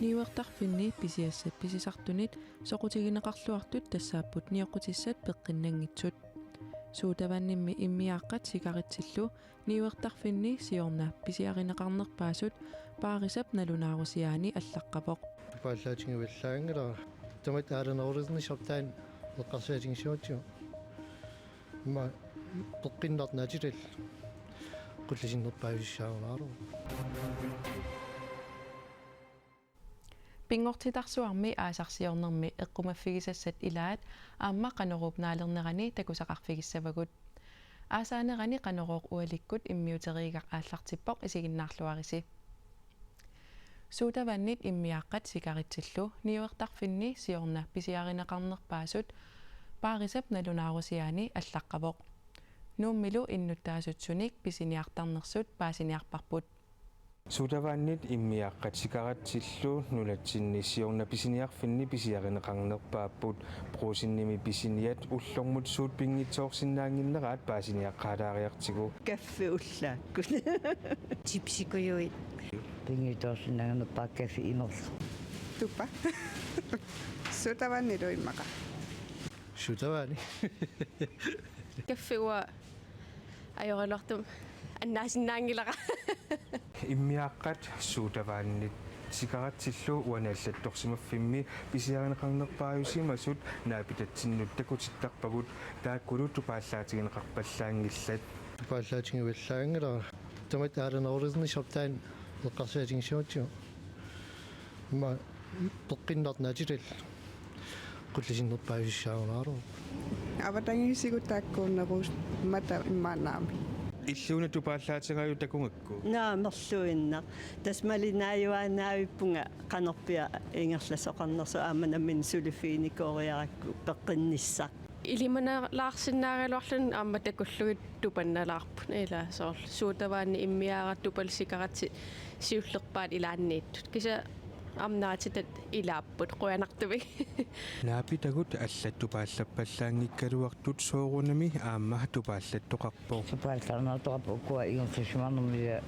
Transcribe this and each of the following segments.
Niuertarfinni pisiassat pisisartunit soqutigineqarluartut tassaaput niuqqutissat peqqinnangitsut suutavannimmi immiaaqqat sikaritsillu niuertarfinni siorna pisiarineqarnerpaasut paarisap nalunaarusiaani allaqqapoq пааллаатингиваллаагангала тамат ааланерулисни шортаан эққарсаатингисуутсу ма тоққиннарнаатилал qullisinnerpaavissaarunaarlu Pingortitarsuarmi aasarsiornermi eqqumaffigisassat ilaat aamma qaneruupnaalernerani takusaqarfigissavagut aasaanerani qaneruuq ualikkut immiuteriigaq aallartippoq isiginnaarluarisi suutavannit immiaaqqat sikaritsillu niuertarfinni siorna pisiarineqarnerpaasut paarisap nalunaarusiaani allaqqapoq nuummilu innuttaasutsunik pisiniartarnersut paasiniarparput Suutavannit immiaaqqat sikaratsillu nulatsinni siorna pisiniarfinni pisiarineqarnerpaapput pruusinnimi pisiniat ullormut suut pingitsoorsinnaanginneraat paasiniaqqaalaariartigu kaffe ullaakkut chipsikujuit pingitsoorsinnaanginnepaa kaffe imerlu tupa suutavannilu immaqa suutavani kaffe wa ajorelortum annaasinnaangilaqa immiaaqqat suutavannit sikaratsillu uanaallattorsimaffimmi pisiarineqarnerpaayusimasut naapitatsinnut takutittarpagut taakkulut paallaatigineqarpallaangillat пааллаатингиваллаагангала тамат ааланерулисни шортаан эққарсаатингисуутсу ма тоққиннарнаатилал qullisinnerpaavissaarunaarlu аватангисигутааккууннерус мата иммаанаами иллуuna tupaallaatigaaju takungakku наамерлуинна тасмалинааюаанаавиппунга канерпиа ингерласоқарнерсу ааманаммин сулифиникориаракку пеққинниссақ илиманалаарсиннаагалуарлун аама такуллугит тупанналаарпут ила соор суутаваани иммиааратупал сикаратси сиуллерпаат илааннииттут киса амнаатитат илааппут қуянартуми наапитагут аллаттупааллаппаллаангиккалуартут соорунами аама тупааллаттоқарпоо тупаалларнартоқарпуккуа ингерсисумарнэрмиа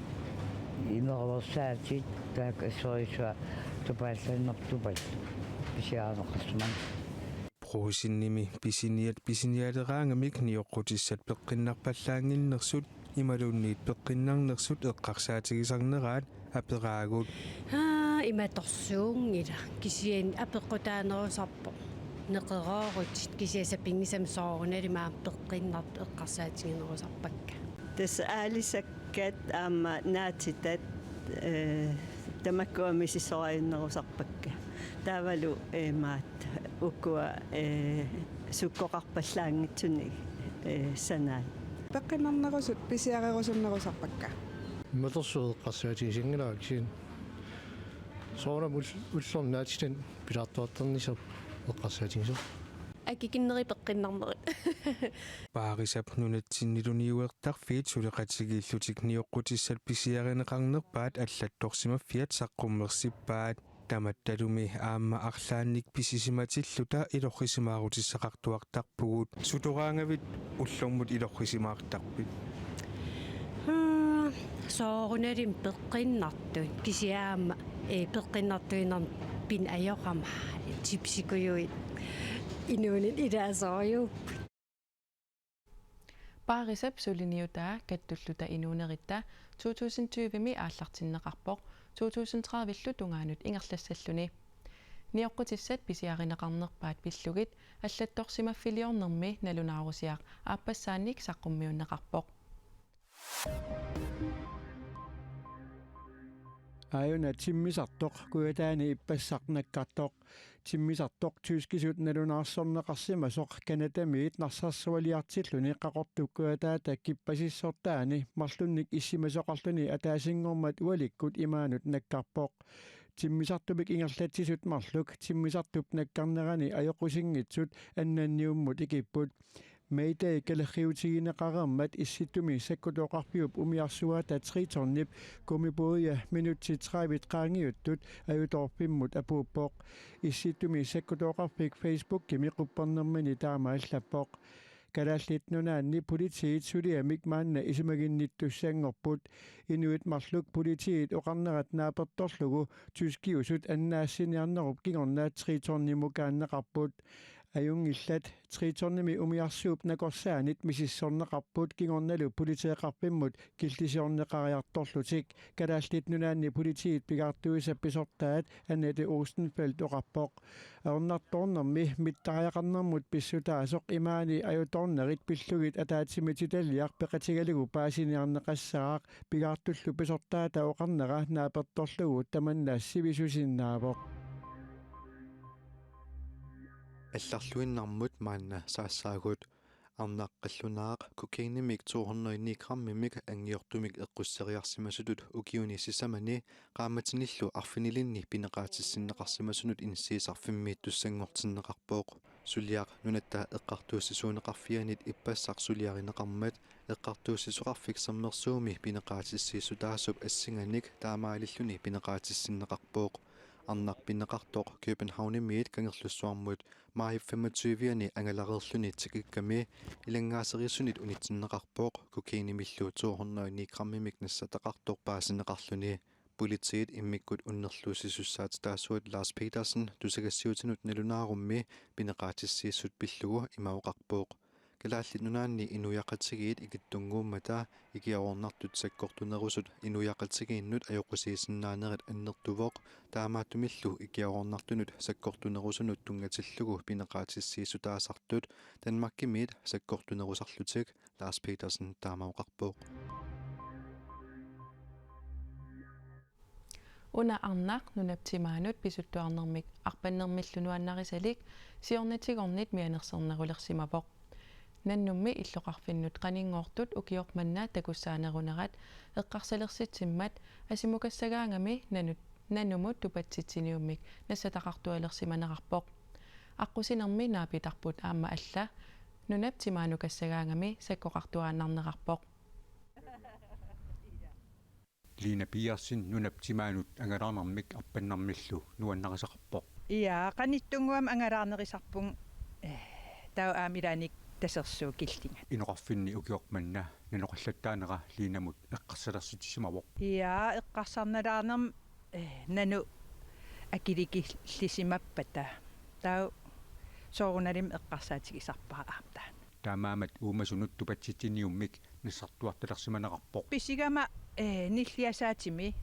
имерверсаатит таак ассорисуа тупаалланнертупал писиаанеқарсуман пруусинними писиниалераангамик ниоққутиссат пеққиннарпаллаангиннерсут ималуунниит пеққиннарнерсут эққарсаатигисарнераат апераагут иматорсуунгила кисиан апеққутаанерусарпо неқераорут кисиаса пингисам соорунали пеққиннарт эққарсаатигинерусарпакка тас аалисаккат аама наатитат тамаккуамисисораиннерусарпакка таавалу маат уккуа суккоқарпаллаангитсуни санаа пеққиннарнерусут писиарерусуннерусарпакка матерсуеққарсаатигисингилааксин соорам уллорнаатитан пилаартуартарнисап эққарсаатигисо акикиннери пеққиннарнери паарисап нунатсиннилуниуертарфиит сулеқатигииллутик ниоққутиссат писиаринеқарнерпаат аллатторсимаффиат саққуммерсиппаат таматталуми аама арлаанник писисиматиллута илоррисимаарутиссақартуартарпугут сутораангавит уллормут илоррисимаартарпит сооруналим пеққиннартуит кисиаама пеққиннартуинер пин ajorama чипсикуюит инуунит илаасориу паарисап сулиниутаа каттуллута инуунеритта 2020ми ааллартиннеқарпоқ 2030 тунгаанут ингерлассаллуни ниоққутиссат писиаринеқарнерпаат пиллугит аллатторсимаффилиорнерми налунаарусиақ ааппассааник саққуммиуннеқарпоқ Ajuna timmisartoq kuataani ippassarnakkartoq timmisartoq tyyskisut nalunaarsorneqarsimasoq kanatamiit narsarsualiartilluni qaqortuk kuataata kippasissortaani marlunnik issimasoqarluni ataasingormat ualikkut imaanut nakkarpoq timmisartupik ingerlatsisut marluk timmisartup nakkarnerani ajoqusingitsut annanniummut ikipput Mayday kaleriutigineqarermat issitumi sakkutoqarpiup umiarsuata tritornip kumipuuya minutti 30 qaangiuttut ajutorpimmut apuuppoq issitumi sakkutoqarpik Facebook kimi quppernermani taamaallapoq Kalaalliitnunaanni politiit suliamik maanna isimaginnitussaangorput inuit marluk politiit oqarnerat naapertorlugu tyskiusut annaassiniarnerup kingornaat triitornimukaanneqarput ajungillat triitornimi umiarsuup nakorsaanit misissorneqarput kingornalu politieqarpimmut killisiorneqariartorlutik kalaalliitnunaanni politiit pigaartuisappisortaat Annette Ostenfeldt oqarpoq aornartornermi mittariaqarnermut pissutaasoq imaani ajutornerit pillugit ataatsimititalliaq peqatigalugu paasiniarneqassaraaq pigaartullu pisortaata oqarnera naapertorlugu tamannaassivisusinnaavoq алларлуиннармут маанна саассаагут арнааққаллунаақ кукииннимик 209 граммимик ангиортумик эққуссериарсимасутут укиуни сисамани qaamatinillu arfinilinni pineqaatissinnеқарсимасунут инсиисарфиммииттуссангортиннеқарпооқ сулиақ нунатта эққартууссисуунеқарфианит иппассақ сулиаринеқармат эққартууссисоқарфик саммерсууми пинеқаатиссиисутаасуп ассинганик таамаалиллуни пинеқаатиссиннеқарпооқ арнарпинеқартоқ Københavnimiit кангерлуссуармут маи 25-ани ангаларерлуни тикикками илангаасерисунит унитсиннеқарпооқ кукиинимиллу 209 граммимик нассатеқартоқ паасинеқарлуни политиит иммиккут уннерлуусисуссаат таасуут Lars Petersen тусагассиутинут налунаарумми пинеқаатиссииссут пиллугу имаоқарпооқ калааллинунаанни инуяқатигиит икиттунгууммата икиаорнартут саккортунерусут инуяқатигииннут аёқусиисиннаанерит аннертувоқ таамааттумиллу икиаорнартунут саккортунерусунут тунгатиллугу пинеқаатиссиисутаасартут Danmarkimiit саккортунерусарлутик Lars Petersen таамаоқарпооқ уна арнаақ нунаптимаанут писуттуарнэрмик арпаннэрмиллунуаннарисалик сиорнатигорнит мианерсернерулерсимапоқ наннумми иллоқарфиннут qaninngortut ukiormannaat takussaanerunеrat eqqarsalersitimmat asimukassagaangami nanumut tupatsitsiniummik nassataqartualersimanerarpoq аққусинерми наапитарпут аама алла нунаптимаанукассагаангами саккоқартуааннарнеқарпоқ Lina Piersin nunaptimaanut angalаарnarmik arpannarmillu nuannaqisaqarpoq иа qanittunguam angalаарnerisarpung тау аамилааник тасерсуу киллинга inoqarfinni ukiormanna nanoqallattaanera liinamut eqqarsalersitissimavoq иа эққарсарналаарнерм нану акиликиллисимаппата тау сооруналим эққарсаатигисарпара аамта таамаамат уумасунут тупатситсиниуммик нассартуарталерсиманеқарпоқ писигама ниллиасаатими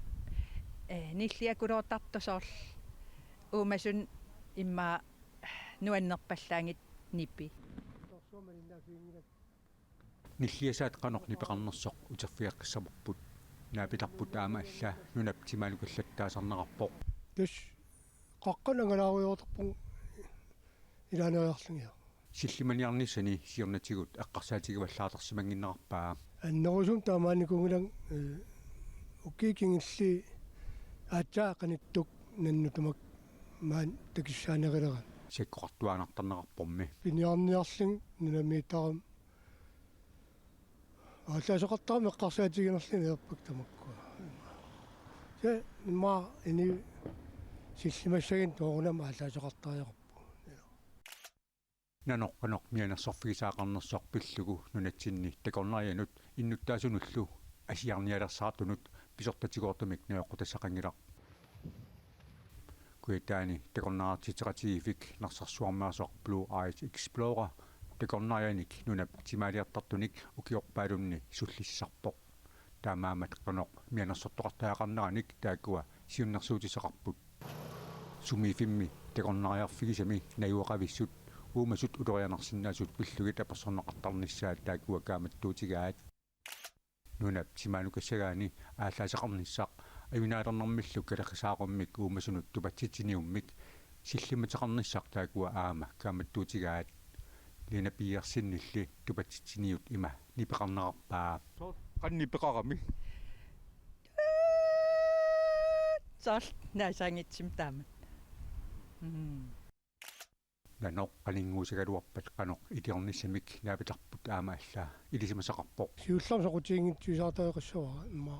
ниллиакулоортартусоорл уумасун имма нуаннерпаллаангит ниппи ниллиасаат qanорни пеқарнерсоқ утерфиаққиссаморпут наапиларпут аама алла нунаптимаанукаллаттаасарнеқарпоқ тус қаққанангалааруйортарпун илаанариарлугиа силлиманиарнисани сиорнатигут эққарсаатигиваллаалерсимангиннеқарпаа аннерусум таамааникунгилан уккикингилли аатсаақаниттук наннутумак маан такиссаанерилера сиккоқартуаанартарнеқарпорми пиниарниарлин нунамиитарам ааллаасоқартарами эққарсаатигинерлини ерпак тамаккуа се ма ини силлимассагин тоорунам ааллаасоқартариақарпу наноққанеқ мианерсорфигисаақарнерсоқ пиллугу нунатсинни такорнарианут иннуттаасунуллу асиарниалерсаартунут писортатигоортумик неоқутассақангилақ куитаани такорнаартитеқатигифик нарсарсуармаасоқ Blue Eyes Explorer такорнарианик нунап тимаалиартартуник укиорпаалунни суллиссарпоқ таамаамат қаноқ мианерсортоқартаақарнараник таакуа сиуннэрсуутисеқарпут сумифимми такорнариарфигисами наюоқависсут уумасут улорианарсинаасут пиллугит аперсорнеқартарниссаат таакуа кааматтуутигаат нунап тимаанукассагаани ааллаасеқарниссаақ авинаалернэрмиллу калақисаақуммик уумасунут тупатситсиниуммик силлиматеқарниссаақ таакуа аама кааматтуутигаат лина пиерсиннилли тупатситсиниут има нипеқарнеқарпаа қаннипеқарами сал наасаангитсим таамат наноқ qaninguusaгаluарпат qaноқ илиорниссамик наапиларпут аама аллаа илисимасақарпоқ сиуллам соқутиингитсуисаартаеқассуара имма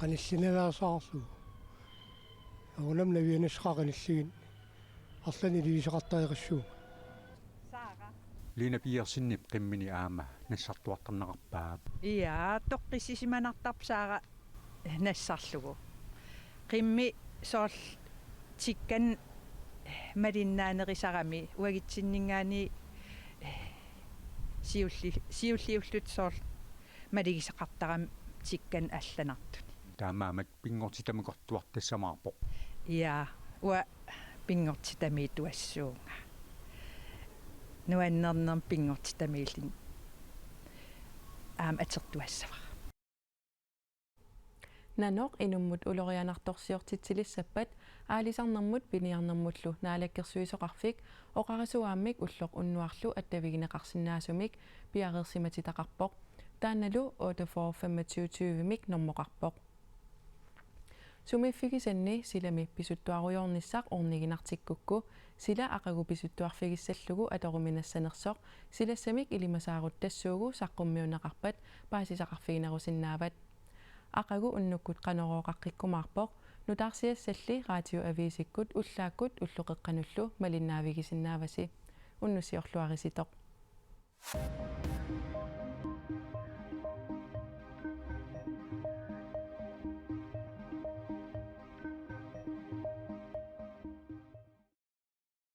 qanillinalaasaarsuu агунам навианасқақаниллигин арлани лисеқартаеқассуу Liina piirsinni qimmini aama nassartuartarnaqarpaap. Ia toqqissisimanartarpsaara nassarlugu. Qimmi soorl tikkan malinnaanerisarami uagitsinningaani siulliullut soorl maligisaqartaram tikkan allanartuni. Taamaamat pingortitamikortuartassamaarpoq. Ia ua pingortitami tuassuunga. Nuannernerm pingortitamiillin atertuassava. Nanoq inummut ulorianartorsiortitsilissappat aalisarnermut piniarnermullu naalakkersuisoqarfik oqarisuaammik ulloq unnuarlu attavigineqarsinnaasumik piareersimatitaqarpoq taannalu 8425mik normoqarpoq sumiffigisanni silami pisuttuarujornissaq orniginartikkukku sila aqagu pisuttuarfigissallugu atoruminassanersoq silassamik ilimasaaruttassuugu saqqummiunaqarpat paasisaqarfiginerusinnaavat aqagu unnukkut qanorooqaqqikkumaarpoq nutaarsiassalli radio avisikkut ullaakkut ulluqeqqanullu malinnaavigisinnaavasi unnussiorluarisitoq